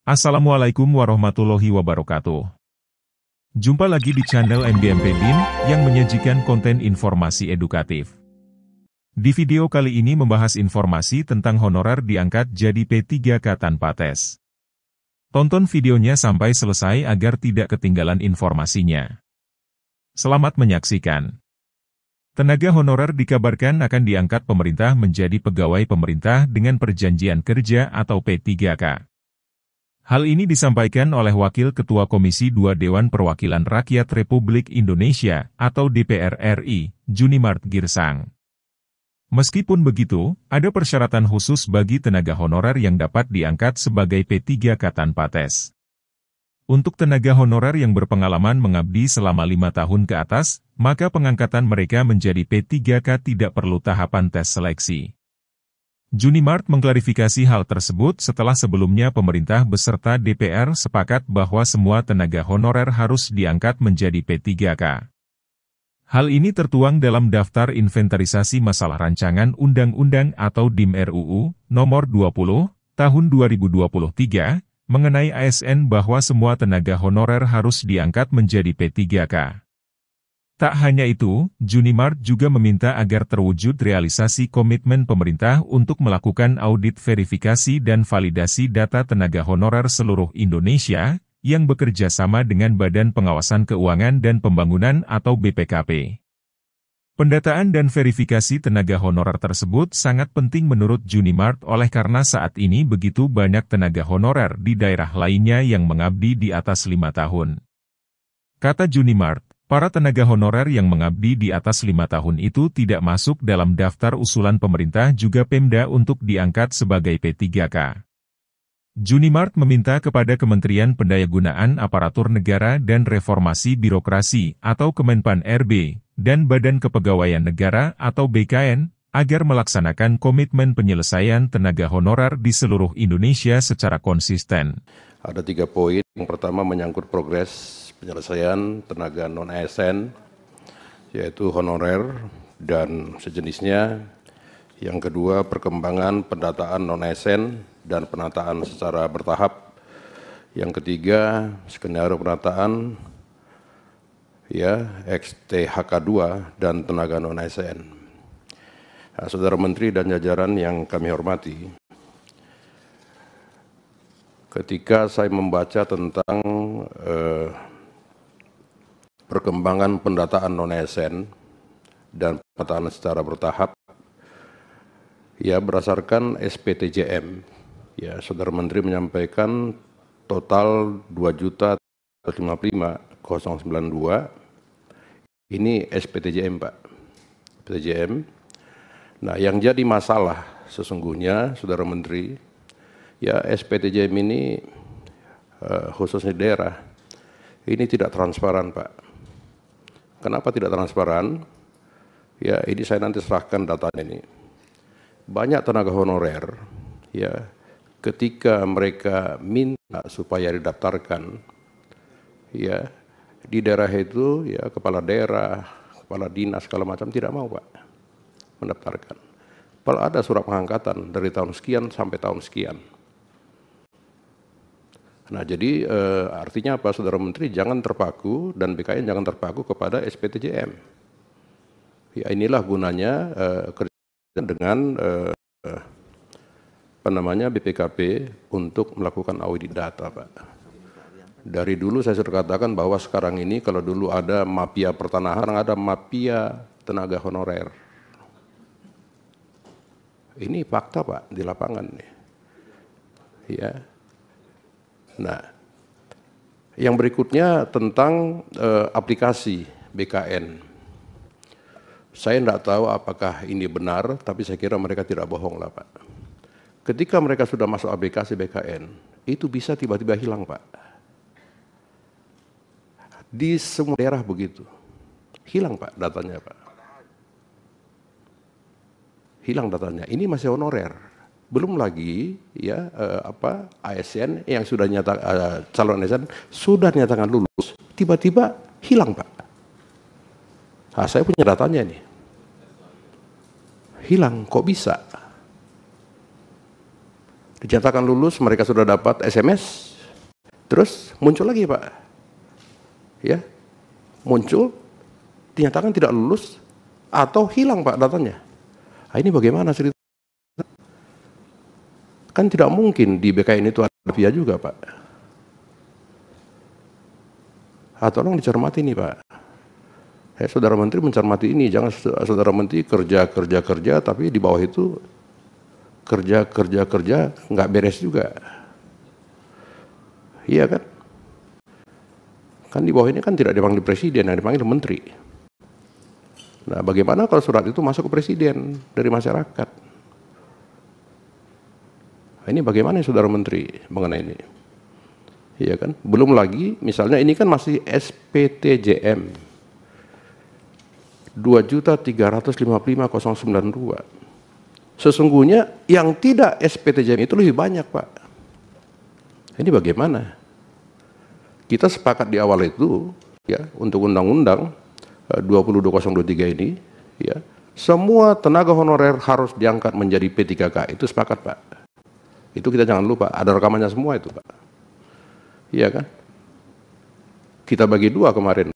Assalamualaikum warahmatullahi wabarakatuh. Jumpa lagi di channel MGMP BIN yang menyajikan konten informasi edukatif. Di video kali ini membahas informasi tentang honorer diangkat jadi P3K tanpa tes. Tonton videonya sampai selesai agar tidak ketinggalan informasinya. Selamat menyaksikan. Tenaga honorer dikabarkan akan diangkat pemerintah menjadi pegawai pemerintah dengan perjanjian kerja atau P3K. Hal ini disampaikan oleh Wakil Ketua Komisi 2 Dewan Perwakilan Rakyat Republik Indonesia atau DPR RI, Junimart Girsang. Meskipun begitu, ada persyaratan khusus bagi tenaga honorer yang dapat diangkat sebagai P3K tanpa tes. Untuk tenaga honorer yang berpengalaman mengabdi selama 5 tahun ke atas, maka pengangkatan mereka menjadi P3K tidak perlu tahapan tes seleksi. Junimart mengklarifikasi hal tersebut setelah sebelumnya pemerintah beserta DPR sepakat bahwa semua tenaga honorer harus diangkat menjadi P3K. Hal ini tertuang dalam Daftar Inventarisasi Masalah Rancangan Undang-Undang atau DIM RUU Nomor 20 Tahun 2023 mengenai ASN bahwa semua tenaga honorer harus diangkat menjadi P3K. Tak hanya itu, Junimart juga meminta agar terwujud realisasi komitmen pemerintah untuk melakukan audit verifikasi dan validasi data tenaga honorer seluruh Indonesia, yang bekerja sama dengan Badan Pengawasan Keuangan dan Pembangunan atau BPKP. Pendataan dan verifikasi tenaga honorer tersebut sangat penting menurut Junimart oleh karena saat ini begitu banyak tenaga honorer di daerah lainnya yang mengabdi di atas 5 tahun. Kata Junimart, para tenaga honorer yang mengabdi di atas 5 tahun itu tidak masuk dalam daftar usulan pemerintah juga Pemda untuk diangkat sebagai P3K. Junimart meminta kepada Kementerian Pendayagunaan Aparatur Negara dan Reformasi Birokrasi atau Kemenpan RB dan Badan Kepegawaian Negara atau BKN agar melaksanakan komitmen penyelesaian tenaga honorer di seluruh Indonesia secara konsisten. Ada 3 poin. Yang pertama menyangkut progres penyelesaian tenaga non-ASN, yaitu honorer dan sejenisnya. Yang kedua, perkembangan pendataan non-ASN dan penataan secara bertahap. Yang ketiga, skenario penataan XTHK2 dan tenaga non-ASN. Nah, Saudara Menteri dan jajaran yang kami hormati, ketika saya membaca tentang perkembangan pendataan non-ASN dan penataan secara bertahap, berdasarkan SPTJM, Saudara Menteri menyampaikan total 2.355.092, ini SPTJM Pak, SPTJM. Nah, yang jadi masalah sesungguhnya, Saudara Menteri, SPTJM ini khususnya daerah, ini tidak transparan Pak. Kenapa tidak transparan? Ini saya nanti serahkan datanya ini. Banyak tenaga honorer, ketika mereka minta supaya didaftarkan, di daerah itu, kepala daerah, kepala dinas, segala macam tidak mau Pak mendaftarkan. Kalau ada surat pengangkatan dari tahun sekian sampai tahun sekian. Nah, jadi artinya apa, Saudara Menteri, jangan terpaku dan BKN jangan terpaku kepada SPTJM. Inilah gunanya kerja dengan BPKP untuk melakukan audit data, Pak. Dari dulu saya sudah katakan bahwa sekarang ini kalau dulu ada mafia pertanahan, ada mafia tenaga honorer. Ini fakta Pak di lapangan nih. Nah, yang berikutnya tentang aplikasi BKN. Saya tidak tahu apakah ini benar, tapi saya kira mereka tidak bohong lah Pak. Ketika mereka sudah masuk aplikasi BKN, itu bisa tiba-tiba hilang Pak. Di semua daerah begitu. Hilang Pak datanya Pak. Hilang datanya. Ini masih honorer. Belum lagi ASN yang sudah calon ASN sudah nyatakan lulus, tiba-tiba hilang Pak. Nah, saya punya datanya nih. Hilang, kok bisa? Dinyatakan lulus, mereka sudah dapat SMS, Terus muncul lagi Pak, ya, muncul, dinyatakan tidak lulus atau hilang Pak datanya. Nah, ini bagaimana cerita? Kan tidak mungkin di BKN itu ada mafia juga Pak. Tolong dicermati nih Pak. Saudara Menteri mencermati ini, jangan Saudara Menteri kerja, tapi di bawah itu kerja, nggak beres juga. Iya kan? Kan di bawah ini kan tidak dipanggil presiden, yang dipanggil menteri. Nah, bagaimana kalau surat itu masuk ke presiden dari masyarakat? Nah, ini bagaimana Saudara Menteri mengenai ini? Iya kan? Belum lagi, misalnya ini kan masih SPTJM 2.355.092. Sesungguhnya yang tidak SPTJM itu lebih banyak Pak. Ini bagaimana? Kita sepakat di awal itu, ya, untuk undang-undang 202023 ini, ya, semua tenaga honorer harus diangkat menjadi P3K. Itu sepakat Pak. Itu kita jangan lupa, ada rekamannya semua itu Pak. Iya kan? Kita bagi dua kemarin.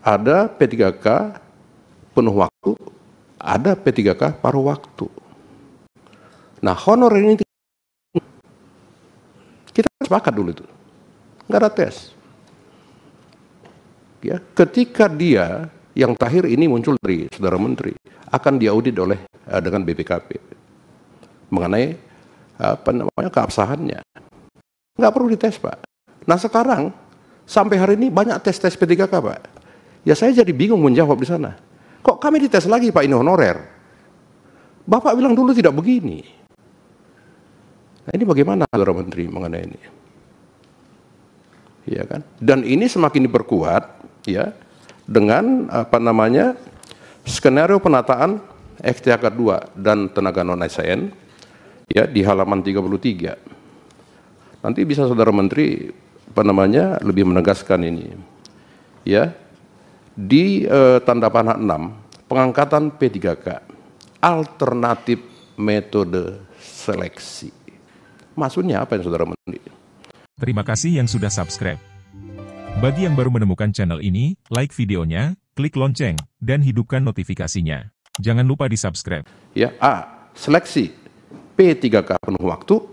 Ada P3K penuh waktu, ada P3K paruh waktu. Nah, honorer ini kita sepakat dulu itu. Nggak ada tes. Ya, ketika dia yang terakhir ini muncul dari Saudara Menteri akan diaudit oleh dengan BPKP mengenai keabsahannya. Nggak perlu dites Pak. Nah sekarang sampai hari ini banyak tes P3K Pak. Ya saya jadi bingung menjawab di sana. Kok kami dites lagi Pak, ini honorer? Bapak bilang dulu tidak begini. Nah ini bagaimana Saudara Menteri mengenai ini? Ya kan? Dan ini semakin diperkuat ya dengan skenario penataan XTK 2 dan tenaga non ASN ya di halaman 33. Nanti bisa Saudara Menteri lebih menegaskan ini. Ya. Di tanda panah 6, pengangkatan P3K alternatif metode seleksi. Maksudnya apa yang Saudara Menteri? Terima kasih yang sudah subscribe. Bagi yang baru menemukan channel ini, like videonya, klik lonceng, dan hidupkan notifikasinya. Jangan lupa di subscribe. Ya, A. Seleksi P3K penuh waktu.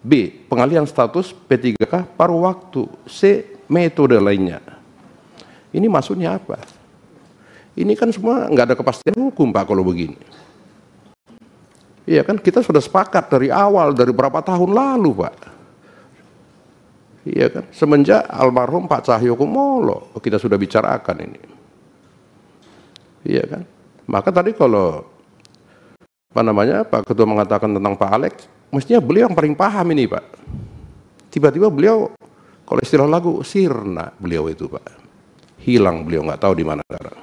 B. Pengalihan status P3K paruh waktu. C. Metode lainnya. Ini maksudnya apa? Ini kan semua nggak ada kepastian hukum Pak kalau begini. Iya kan, kita sudah sepakat dari awal, dari berapa tahun lalu Pak. Iya kan, semenjak almarhum Pak Cahyokumolo kita sudah bicarakan ini. Iya kan, maka tadi kalau Pak Ketua mengatakan tentang Pak Alex, mestinya beliau yang paling paham ini Pak. Tiba-tiba beliau, kalau istilah lagu, sirna beliau itu Pak. Hilang beliau, nggak tahu di mana sekarang.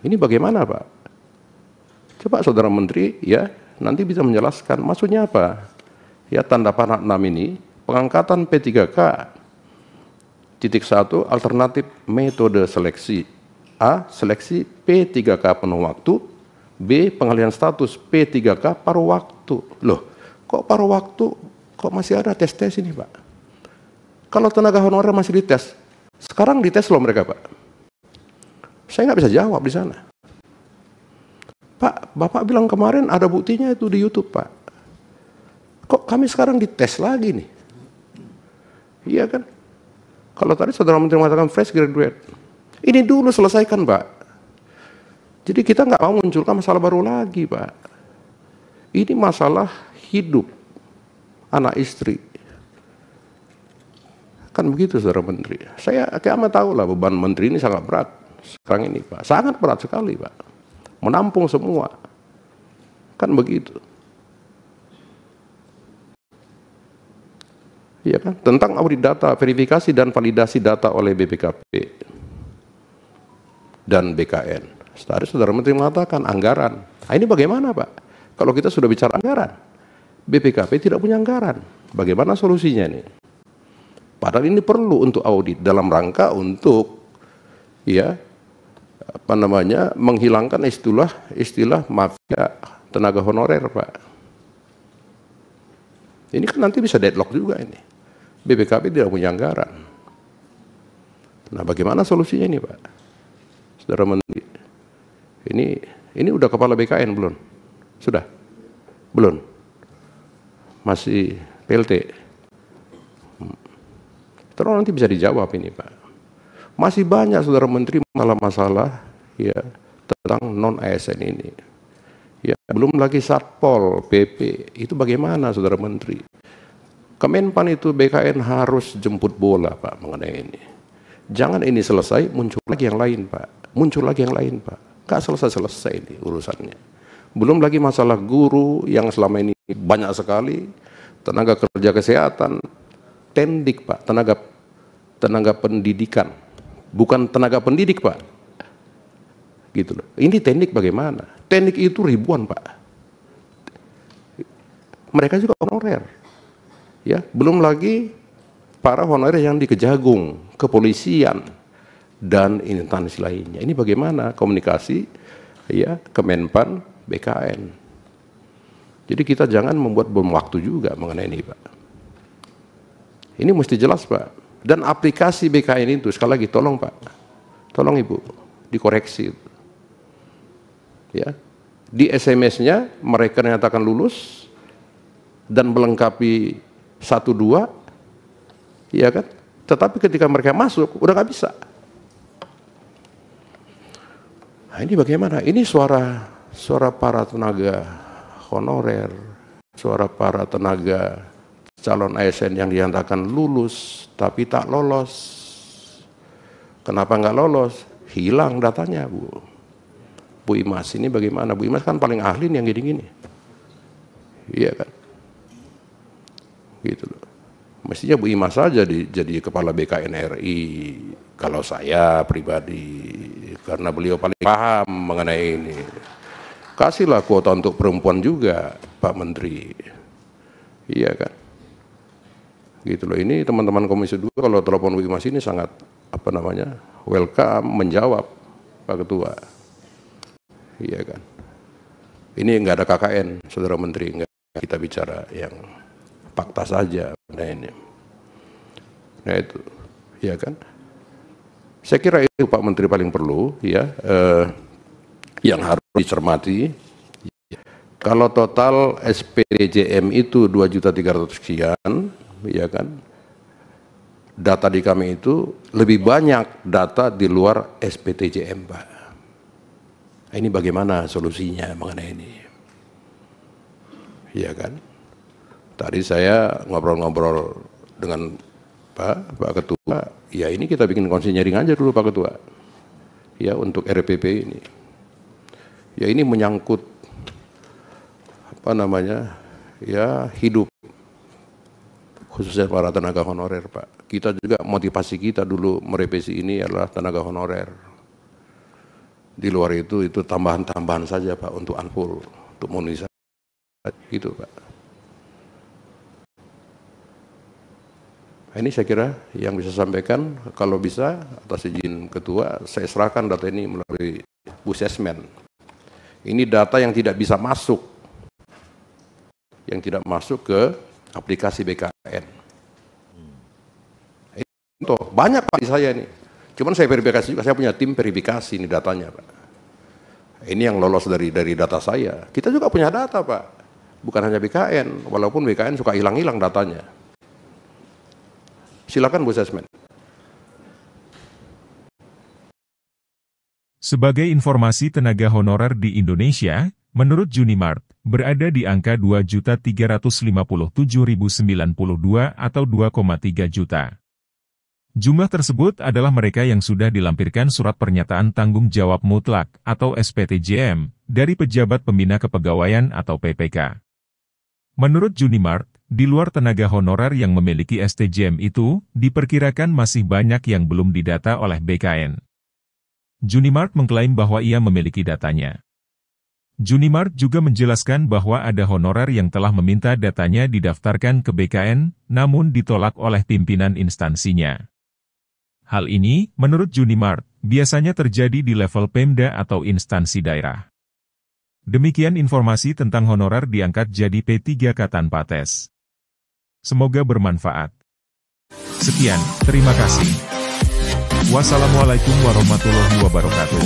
Ini bagaimana Pak? Coba Saudara Menteri ya nanti bisa menjelaskan maksudnya apa? Ya tanda panah 6 ini pengangkatan P3K titik 1 alternatif metode seleksi. A. Seleksi P3K penuh waktu. B. Pengalihan status P3K paruh waktu. Loh, kok paruh waktu? Kok masih ada tes-tes ini Pak? Kalau tenaga honorer masih dites, sekarang dites loh mereka Pak. Saya nggak bisa jawab di sana. Pak, Bapak bilang kemarin ada buktinya itu di YouTube Pak. Kok kami sekarang dites lagi nih? Iya kan? Kalau tadi Saudara Menteri mengatakan fresh graduate, ini dulu selesaikan Pak. Jadi kita nggak mau munculkan masalah baru lagi Pak. Ini masalah hidup anak istri. Kan begitu Saudara Menteri. Saya amat tahu lah beban Menteri ini sangat berat sekarang ini Pak. Sangat berat sekali Pak. Menampung semua. Kan begitu. Ya kan? Tentang audit data, verifikasi dan validasi data oleh BPKP dan BKN. Tadi Saudara Menteri mengatakan anggaran. Nah, ini bagaimana Pak? Kalau kita sudah bicara anggaran, BPKP tidak punya anggaran. Bagaimana solusinya ini? Padahal ini perlu untuk audit dalam rangka untuk ya menghilangkan istilah mafia tenaga honorer Pak. Ini kan nanti bisa deadlock juga ini. BPKP tidak punya anggaran. Nah, bagaimana solusinya ini, Pak? Saudara Menteri. Ini udah kepala BKN belum? Sudah? Belum? Masih PLT? Terus nanti bisa dijawab ini, Pak. Masih banyak, Saudara Menteri, masalah-masalah ya tentang non-ASN ini. Ya, belum lagi Satpol, PP, itu bagaimana, Saudara Menteri? Kemenpan itu BKN harus jemput bola, Pak, mengenai ini. Jangan ini selesai, muncul lagi yang lain, Pak. Muncul lagi yang lain, Pak. Nggak selesai-selesai ini urusannya. Belum lagi masalah guru yang selama ini banyak sekali, tenaga kerja kesehatan, tendik, Pak, tenaga pendidikan. Bukan tenaga pendidik, Pak. Gitu loh. Ini tendik bagaimana? Tendik itu ribuan, Pak. Mereka juga honorer. Ya, belum lagi para honorer yang di Kejagung, kepolisian, dan instansi lainnya. Ini bagaimana komunikasi ya Kemenpan BKN. Jadi kita jangan membuat bom waktu juga mengenai ini, Pak. Ini mesti jelas, Pak. Dan aplikasi BKN itu, sekali lagi tolong, Pak, tolong Ibu, dikoreksi. Ya, di SMS-nya mereka nyatakan lulus dan melengkapi 1-2, ya kan? Tetapi ketika mereka masuk, udah nggak bisa. Nah, ini bagaimana? Ini suara para tenaga honorer, suara para tenaga calon ASN yang dinyatakan lulus tapi tak lolos. Kenapa nggak lolos? Hilang datanya, Bu Imas ini bagaimana? Bu Imas kan paling ahli nih yang gini-gini. Iya kan? Gitu loh. Mestinya Bu Imas saja jadi kepala BKN RI. Kalau saya pribadi, karena beliau paling paham mengenai ini. Kasihlah kuota untuk perempuan juga, Pak Menteri. Iya kan? Gitu loh. Ini teman-teman Komisi 2 kalau telepon Bu Imas ini sangat welcome menjawab, Pak Ketua. Iya kan. Ini nggak ada KKN, Saudara Menteri, nggak kita bicara yang fakta saja. Nah ini, nah itu, ya kan. Saya kira itu Pak Menteri paling perlu, ya, yang harus dicermati. Kalau total SPDJM itu 2.300.000 sekian, ya kan. Data di kami itu lebih banyak data di luar SPTJM, Pak. Ini bagaimana solusinya mengenai ini? Iya kan? Tadi saya ngobrol-ngobrol dengan Pak Ketua, ya ini kita bikin konsenering aja dulu Pak Ketua. Ya untuk RPP ini. Ya ini menyangkut ya hidup khususnya para tenaga honorer, Pak. Kita juga motivasi kita dulu merevisi ini adalah tenaga honorer. Di luar itu tambahan-tambahan saja, Pak, untuk anpur, untuk monisasi, gitu, Pak. Nah, ini saya kira yang bisa sampaikan. Kalau bisa, atas izin Ketua, saya serahkan data ini melalui Bu Sesmen. Ini data yang tidak bisa masuk, ke aplikasi BKN. Ini banyak Pak di saya nih. Cuman saya verifikasi juga, saya punya tim verifikasi ini datanya, Pak. Ini yang lolos dari data saya. Kita juga punya data, Pak. Bukan hanya BKN, walaupun BKN suka hilang-hilang datanya. Silakan Bu Sesmen. Sebagai informasi tenaga honorer di Indonesia, menurut Junimart, berada di angka 2.357.092 atau 2,3 juta. Jumlah tersebut adalah mereka yang sudah dilampirkan surat pernyataan tanggung jawab mutlak atau SPTJM dari pejabat pembina kepegawaian atau PPK. Menurut Junimart, di luar tenaga honorer yang memiliki STJM itu, diperkirakan masih banyak yang belum didata oleh BKN. Junimart mengklaim bahwa ia memiliki datanya. Junimart juga menjelaskan bahwa ada honorer yang telah meminta datanya didaftarkan ke BKN, namun ditolak oleh pimpinan instansinya. Hal ini, menurut Junimart, biasanya terjadi di level Pemda atau instansi daerah. Demikian informasi tentang honorer diangkat jadi P3K tanpa tes. Semoga bermanfaat. Sekian, terima kasih. Wassalamualaikum warahmatullahi wabarakatuh.